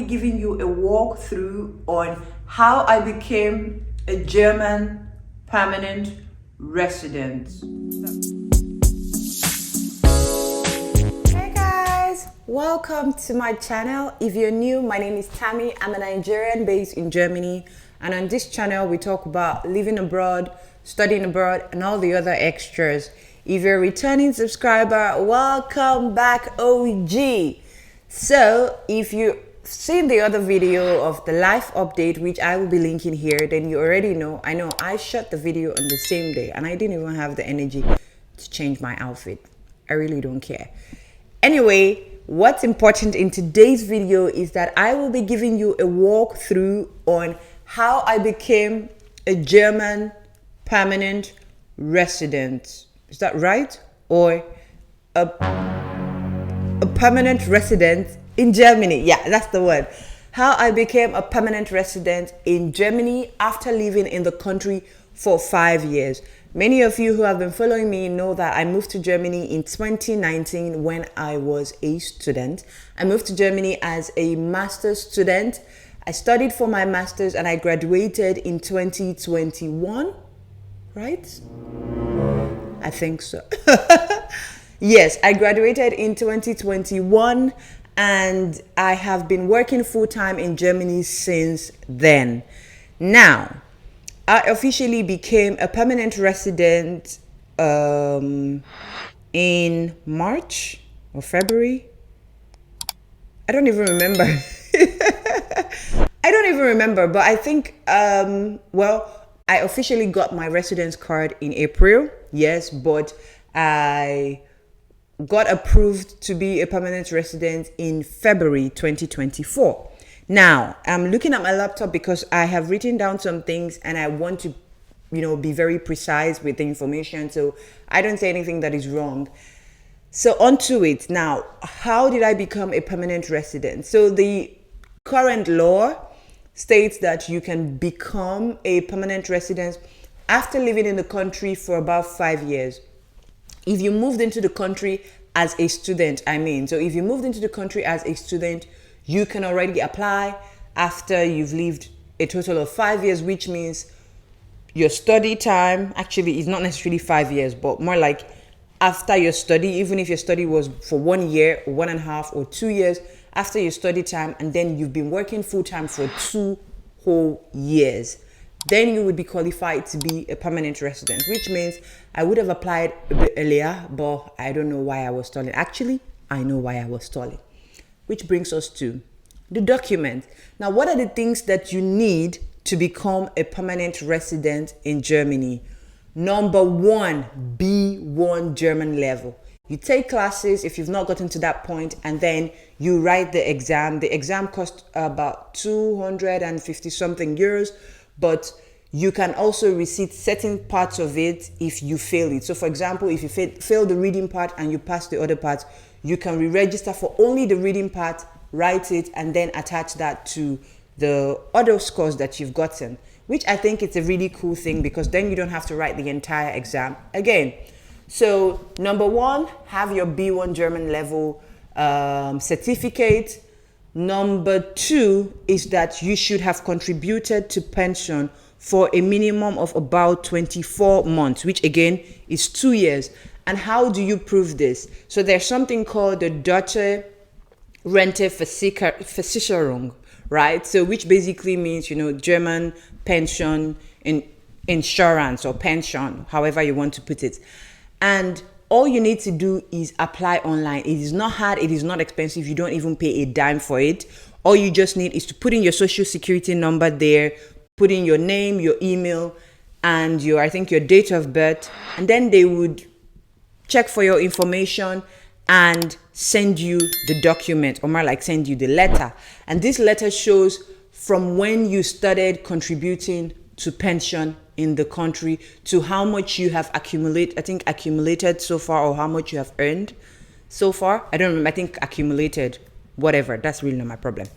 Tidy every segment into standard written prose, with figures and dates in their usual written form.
giving you a walkthrough on how I became a German permanent resident. Hey guys, welcome to my channel. If you're new, my name is Tammy. I'm a Nigerian based in Germany, and on this channel we talk about living abroad, studying abroad, and all the other extras. If you're a returning subscriber, welcome back, OG. So if you've seen the other video of the life update, which I will be linking here, then you already know. I shot the video on the same day and I didn't even have the energy to change my outfit. I really don't care. Anyway, what's important in today's video is that I will be giving you a walkthrough on how I became a German permanent resident. Is that right? Or a permanent resident in Germany. Yeah, that's the word. How I became a permanent resident in Germany after living in the country for 5 years. Many of you who have been following me know that I moved to Germany in 2019 when I was a student. I moved to Germany as a master's student. I studied for my master's and I graduated in 2021, right? I think so. Yes, I graduated in 2021 and I have been working full-time in Germany since then. Now, I officially became a permanent resident in March or February. I don't even remember. I don't even remember, but I think, I officially got my residence card in April. Yes, but I got approved to be a permanent resident in February 2024. Now, I'm looking at my laptop because I have written down some things and I want to, be very precise with the information so I don't say anything that is wrong. So on to it. Now, how did I become a permanent resident? So the current law states that you can become a permanent resident after living in the country for about 5 years. If you moved into the country as a student, so if you moved into the country as a student, you can already apply after you've lived a total of 5 years, which means your study time actually is not necessarily 5 years, but more like after your study, even if your study was for 1 year, 1.5 or 2 years, after your study time, and then you've been working full-time for 2 whole years, then you would be qualified to be a permanent resident, which means I would have applied a bit earlier, but I don't know why I was stalling. Actually, I know why I was stalling, which brings us to the document. Now, what are the things that you need to become a permanent resident in Germany? Number one, B1 German level. You take classes if you've not gotten to that point, and then you write the exam. The exam costs about 250 something euros, but you can also receive certain parts of it if you fail it. So for example, if you fail the reading part and you pass the other part, you can re-register for only the reading part, write it, and then attach that to the other scores that you've gotten, which I think it's a really cool thing because then you don't have to write the entire exam again. So number one, have your B1 German level certificate. Number two is that you should have contributed to pension for a minimum of about 24 months, which again is 2 years. And how do you prove this? So there's something called the Deutsche Renteversicherung, right? So which basically means, German pension insurance or pension, however you want to put it. And all you need to do is apply online. It is not hard. It is not expensive. You don't even pay a dime for it. All you just need is to put in your social security number there, put in your name, your email, and your date of birth. And then they would check for your information and send you the document, or more like send you the letter. And this letter shows from when you started contributing to pension in the country to how much you have accumulated so far, or how much you have earned so far. I don't remember. I think accumulated, whatever. That's really not my problem.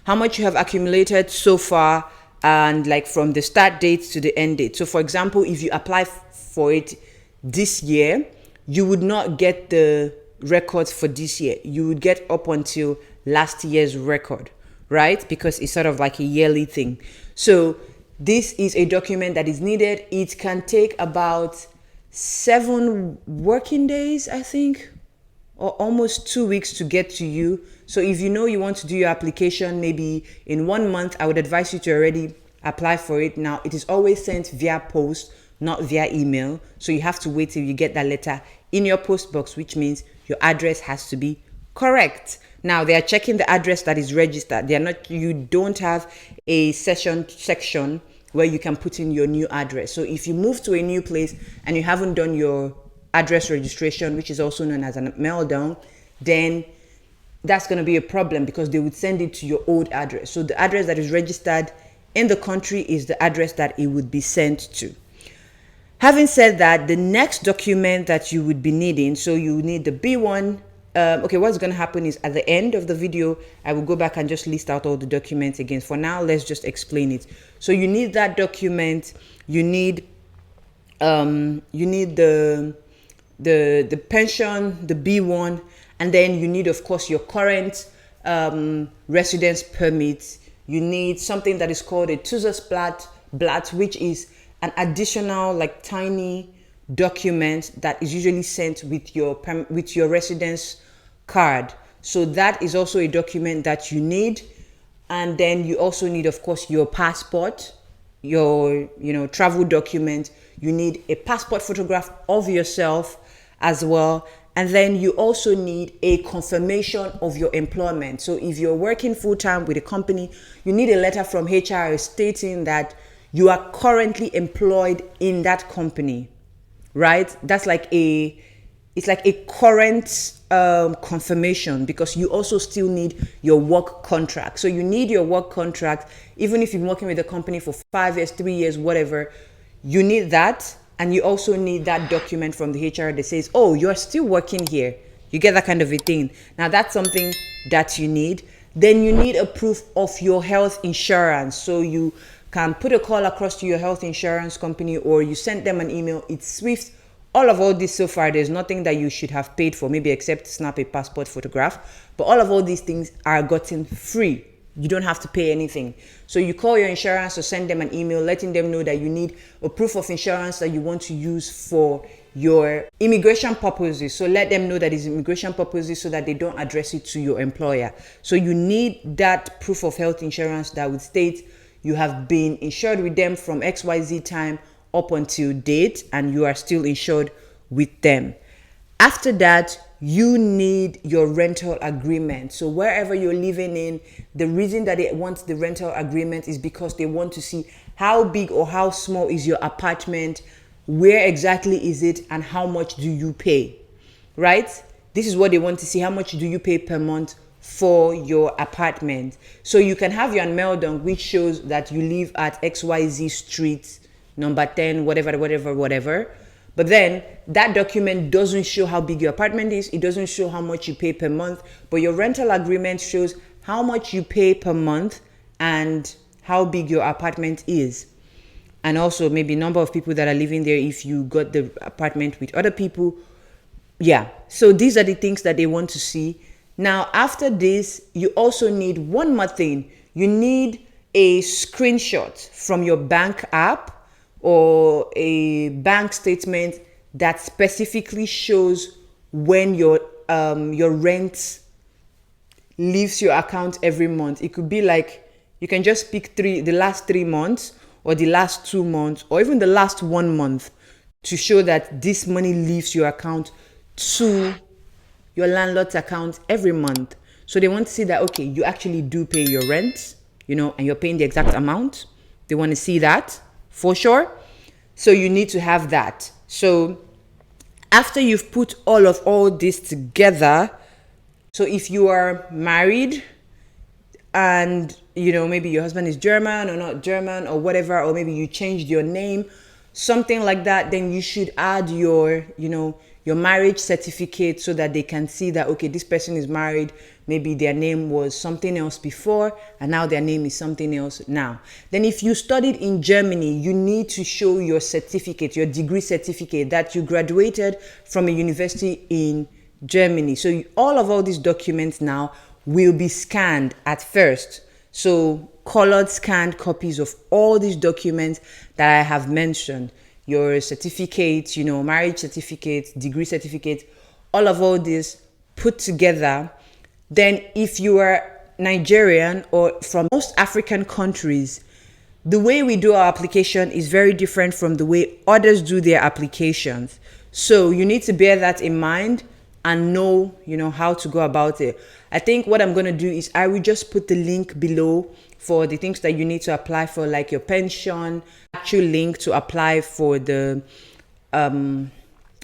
How much you have accumulated so far, and like from the start date to the end date. So for example, if you apply for it this year, you would not get the records for this year. You would get up until last year's record, right? Because it's sort of like a yearly thing. So this is a document that is needed. It can take about 7 working days, I think, or almost 2 weeks to get to you. So if you know you want to do your application maybe in 1 month, I would advise you to already apply for it. Now, it is always sent via post, not via email. So you have to wait till you get that letter in your post box, which means your address has to be correct. Now they are checking the address that is registered. They are not, you don't have a section where you can put in your new address. So if you move to a new place and you haven't done your address registration, which is also known as a mail down, then that's going to be a problem because they would send it to your old address. So the address that is registered in the country is the address that it would be sent to. Having said that, the next document that you would be needing, so you need the B1. Okay, what's going to happen is at the end of the video, I will go back and just list out all the documents again. For now, let's just explain it. So you need that document. You need the pension, the B1, and then you need, of course, your current residence permit. You need something that is called a Zusatzblatt, which is an additional, like, tiny document that is usually sent with your residence card. So that is also a document that you need. And then you also need, of course, your passport, your travel document. You need a passport photograph of yourself as well. And then you also need a confirmation of your employment. So if you're working full-time with a company, you need a letter from HR stating that you are currently employed in that company, right? That's like it's like a current confirmation, because you also still need your work contract. So you need your work contract, even if you've been working with the company for 5 years, 3 years, whatever, you need that. And you also need that document from the HR that says, oh, you're still working here. You get that kind of a thing. Now that's something that you need. Then you need a proof of your health insurance. So you can put a call across to your health insurance company, or you send them an email. It's swift. All this so far, there's nothing that you should have paid for, maybe except snap a passport photograph. But all these things are gotten free. You don't have to pay anything. So you call your insurance or send them an email letting them know that you need a proof of insurance that you want to use for your immigration purposes. So let them know that it's immigration purposes so that they don't address it to your employer. So you need that proof of health insurance that would state you have been insured with them from XYZ time up until date, and you are still insured with them. After that, you need your rental agreement. So wherever you're living in, the reason that they want the rental agreement is because they want to see how big or how small is your apartment, where exactly is it, and how much do you pay, right? This is what they want to see. How much do you pay per month for your apartment? So you can have your Meldon, which shows that you live at XYZ Street, number 10, whatever. But then that document doesn't show how big your apartment is. It doesn't show how much you pay per month. But your rental agreement shows how much you pay per month and how big your apartment is. And also maybe number of people that are living there if you got the apartment with other people. Yeah. So these are the things that they want to see. Now, after this, you also need one more thing. You need a screenshot from your bank app or a bank statement that specifically shows when your rent leaves your account every month. It could be like, you can just pick the last 3 months or the last 2 months or even the last 1 month to show that this money leaves your account to your landlord's account every month. So they want to see that, okay, you actually do pay your rent, and you're paying the exact amount. They want to see that for sure. So you need to have that. So after you've put all this together, so if you are married and, maybe your husband is German or not German or whatever, or maybe you changed your name, something like that, then you should add your marriage certificate so that they can see that, okay, this person is married. Maybe their name was something else before and now their name is something else now. Then if you studied in Germany, you need to show your certificate, your degree certificate that you graduated from a university in Germany. So all these documents now will be scanned at first. So colored scanned copies of all these documents that I have mentioned, your certificate, marriage certificate, degree certificate, all this put together. Then if you are Nigerian or from most African countries, the way we do our application is very different from the way others do their applications. So you need to bear that in mind and know, how to go about it. I think what I'm going to do is I will just put the link below for the things that you need to apply for, like your pension, actual link to apply for the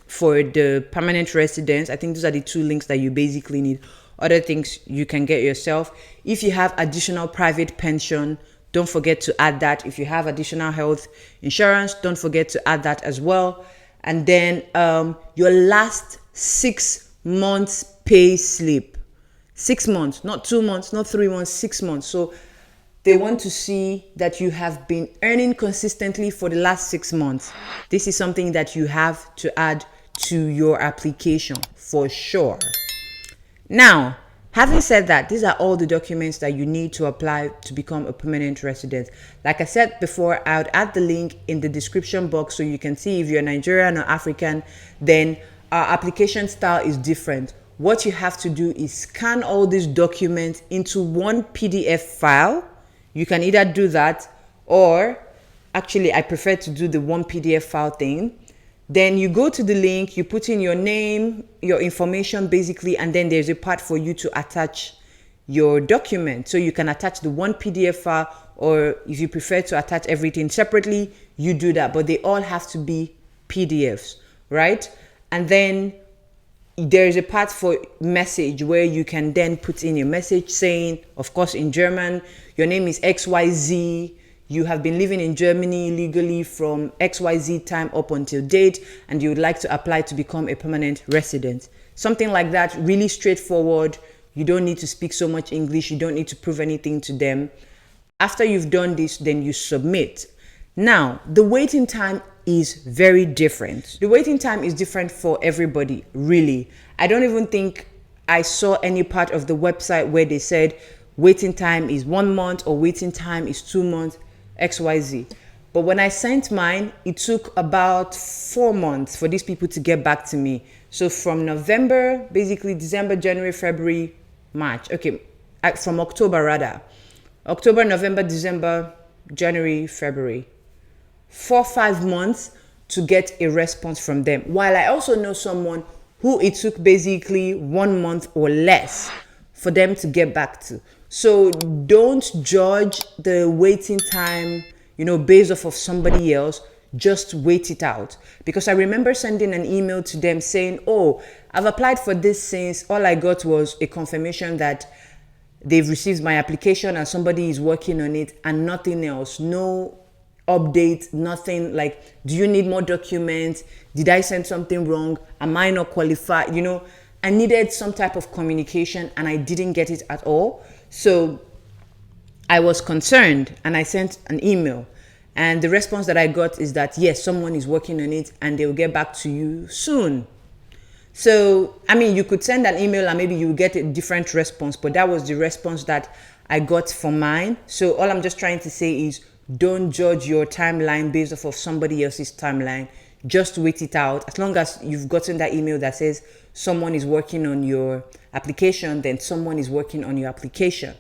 permanent residence. I think those are the two links that you basically need. Other things you can get yourself. If you have additional private pension, don't forget to add that. If you have additional health insurance, don't forget to add that as well. And then your last 6 months pay slip. 6 months, not 2 months, not 3 months, 6 months. So they want to see that you have been earning consistently for the last 6 months. This is something that you have to add to your application for sure. Now, having said that, these are all the documents that you need to apply to become a permanent resident. Like I said before, I would add the link in the description box so you can see if you're Nigerian or African, then our application style is different. What you have to do is scan all these documents into one PDF file. You can either do that, or actually I prefer to do the one PDF file thing. Then you go to the link, you put in your name, your information basically, and then there's a part for you to attach your document. So you can attach the one PDF file, or if you prefer to attach everything separately, you do that. But they all have to be PDFs, right? And then there's a part for message where you can then put in your message saying, of course in German, your name is XYZ. You have been living in Germany legally from XYZ time up until date, and you would like to apply to become a permanent resident. Something like that, really straightforward. You don't need to speak so much English. You don't need to prove anything to them. After you've done this, then you submit. Now, the waiting time is very different. The waiting time is different for everybody, really. I don't even think I saw any part of the website where they said waiting time is 1 month or waiting time is 2 months. XYZ. But when I sent mine, it took about 4 months for these people to get back to me. So from November, basically December, January, February, March. Okay, from October rather. October, November, December, January, February. 4-5 months to get a response from them. While I also know someone who it took basically 1 month or less for them to get back to. So don't judge the waiting time, based off of somebody else. Just wait it out. Because I remember sending an email to them saying, oh, I've applied for this since all I got was a confirmation that they've received my application and somebody is working on it and nothing else. No update, nothing like, do you need more documents? Did I send something wrong? Am I not qualified? I needed some type of communication and I didn't get it at all. So I was concerned and I sent an email, and the response that I got is that yes, someone is working on it and they will get back to you soon. So, you could send an email and maybe you will get a different response, but that was the response that I got for mine. So all I'm just trying to say is don't judge your timeline based off of somebody else's timeline. Just wait it out. As long as you've gotten that email that says someone is working on your application, then someone is working on your application.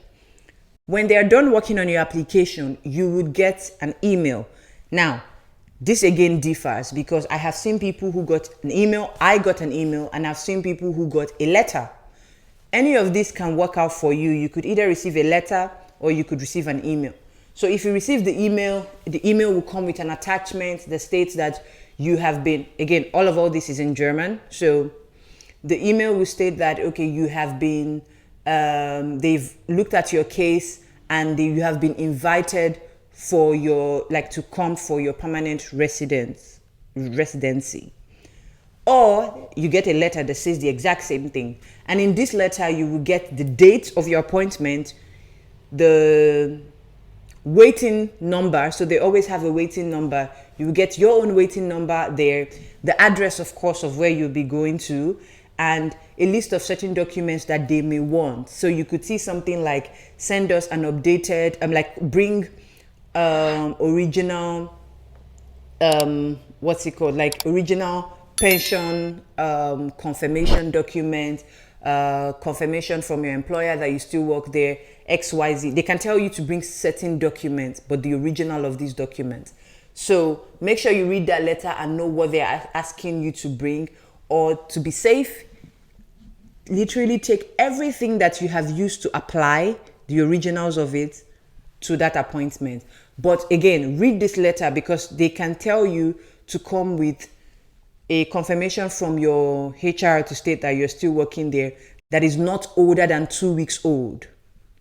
When they are done working on your application, you would get an email. Now, this again differs because I have seen people who got an email, I got an email, and I've seen people who got a letter. Any of this can work out for you. You could either receive a letter or you could receive an email. So if you receive the email will come with an attachment that states that you have been, again, all this is in German. So the email will state that, okay, you have been, they've looked at your case and you have been invited for to come for your permanent residency. Or you get a letter that says the exact same thing. And in this letter, you will get the date of your appointment, the waiting number. So they always have a waiting number. You will get your own waiting number there, the address, of course, of where you'll be going to, and a list of certain documents that they may want. So you could see something like send us an updated, like bring original, what's it called, like original pension confirmation document, confirmation from your employer that you still work there, XYZ. They can tell you to bring certain documents, but the original of these documents. So make sure you read that letter and know what they're asking you to bring, or to be safe, literally take everything that you have used to apply, the originals of it, to that appointment. But again, read this letter, because they can tell you to come with a confirmation from your HR to state that you're still working there that is not older than 2 weeks old.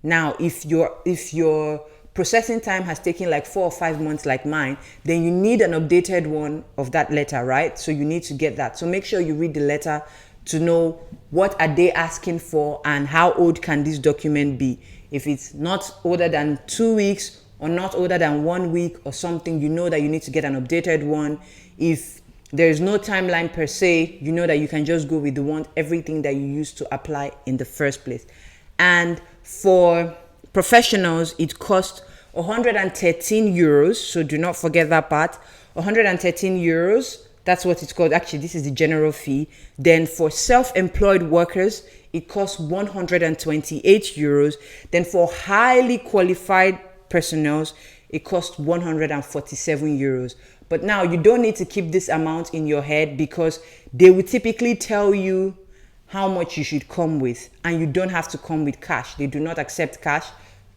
Now, if your processing time has taken like 4 or 5 months like mine, then you need an updated one of that letter, right? So you need to get that. So make sure you read the letter to know what are they asking for and how old can this document be. If it's not older than 2 weeks or not older than 1 week or something, you know that you need to get an updated one. If there is no timeline per se, you know that you can just go with the one, everything that you used to apply in the first place. And for professionals, it costs 113 euros. So do not forget that part. 113 euros. That's what it's called. Actually, this is the general fee. Then for self-employed workers, it costs 128 euros. Then for highly qualified personnel, it costs 147 euros. But now you don't need to keep this amount in your head, because they will typically tell you how much you should come with, and you don't have to come with cash. They do not accept cash.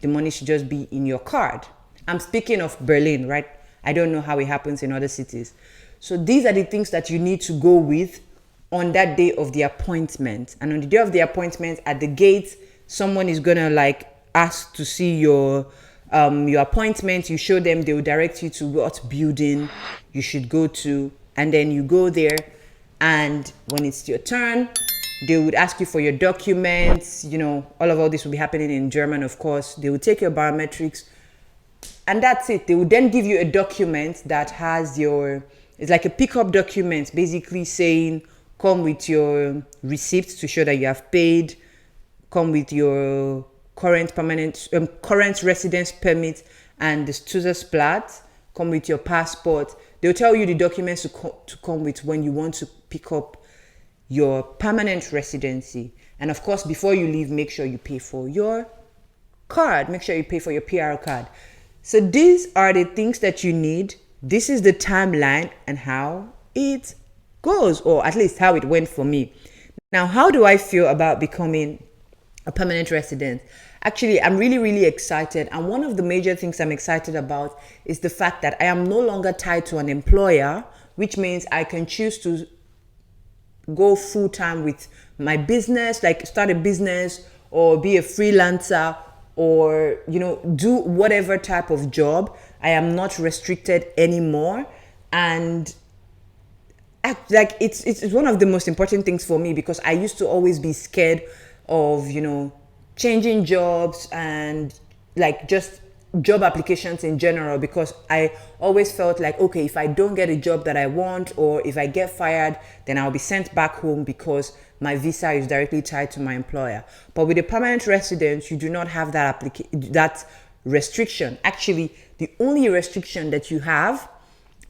The money should just be in your card. I'm speaking of Berlin, right? I don't know how it happens in other cities. So these are the things that you need to go with on that day of the appointment. And on the day of the appointment, at the gate, someone is gonna like ask to see your appointment. You show them, they will direct you to what building you should go to, and then you go there. And when it's your turn, they would ask you for your documents. You know, all this will be happening in German, of course. They will take your biometrics, and that's it. They will then give you a document that has it's like a pickup document, basically saying, come with your receipts to show that you have paid, come with your current residence permit and the Zusatzblatt, come with your passport. They'll tell you the documents to come with when you want to pick up your permanent residency. And of course, before you leave, make sure you pay for your card. Make sure you pay for your PR card. So these are the things that you need. This is the timeline and how it goes, or at least how it went for me. Now, how do I feel about becoming a permanent resident? Actually, I'm really, really excited. And one of the major things I'm excited about is the fact that I am no longer tied to an employer, which means I can choose to go full time with my business, like start a business or be a freelancer, or, do whatever type of job. I am not restricted anymore. And it's one of the most important things for me, because I used to always be scared of, changing jobs and like just job applications in general, because I always felt like, okay, if I don't get a job that I want, or if I get fired, then I'll be sent back home because my visa is directly tied to my employer. But with a permanent residence, you do not have that restriction. Actually, the only restriction that you have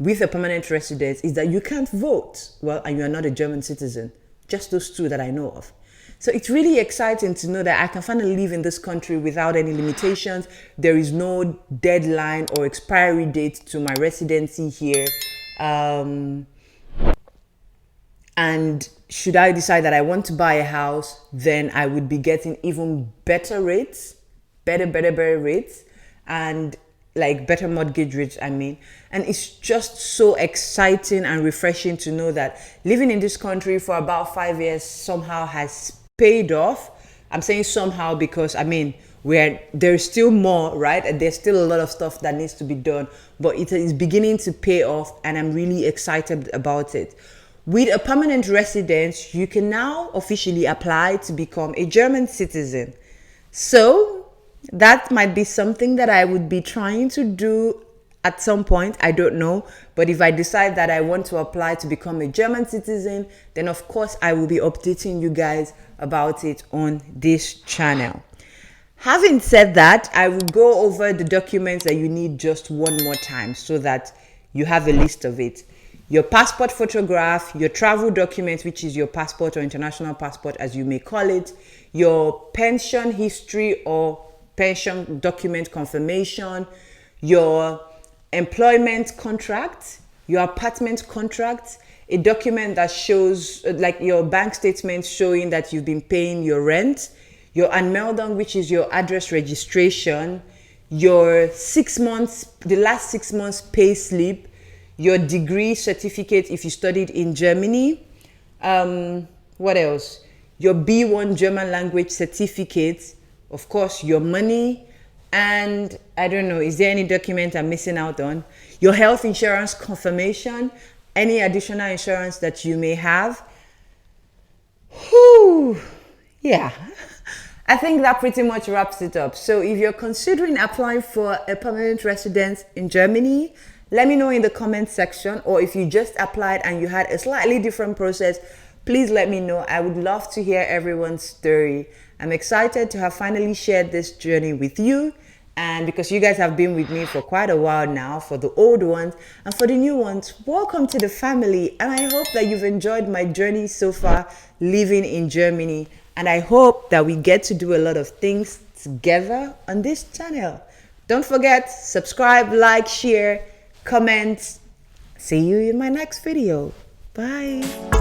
with a permanent residence is that you can't vote. Well, and you are not a German citizen. Just those two that I know of. So it's really exciting to know that I can finally live in this country without any limitations. There is no deadline or expiry date to my residency here. And should I decide that I want to buy a house, then I would be getting even better rates, better rates, and like better mortgage rates, I mean. And it's just so exciting and refreshing to know that living in this country for about 5 years somehow has paid off. I'm saying somehow because, there's still more, right? And there's still a lot of stuff that needs to be done, but it is beginning to pay off, and I'm really excited about it. With a permanent residence, you can now officially apply to become a German citizen. So that might be something that I would be trying to do at some point, I don't know. But if I decide that I want to apply to become a German citizen, then of course I will be updating you guys about it on this channel. Having said that, I will go over the documents that you need just one more time so that you have a list of it. Your passport photograph, your travel document, which is your passport or international passport as you may call it, your pension history or pension document confirmation, your employment contract, your apartment contract, a document that shows like your bank statement showing that you've been paying your rent, your Anmeldung, which is your address registration, your 6 months, the last 6 months pay slip, your degree certificate if you studied in Germany. What else? Your B1 German language certificate, of course, your money, and I don't know, is there any document I'm missing out on? Your health insurance confirmation, any additional insurance that you may have. Whew. Yeah. I think that pretty much wraps it up. So if you're considering applying for a permanent residence in Germany, let me know in the comment section, or if you just applied and you had a slightly different process, please let me know. I would love to hear everyone's story. I'm excited to have finally shared this journey with you, and because you guys have been with me for quite a while now, for the old ones and for the new ones, welcome to the family. And I hope that you've enjoyed my journey so far living in Germany. And I hope that we get to do a lot of things together on this channel. Don't forget, subscribe, like, share, comment. See you in my next video. Bye.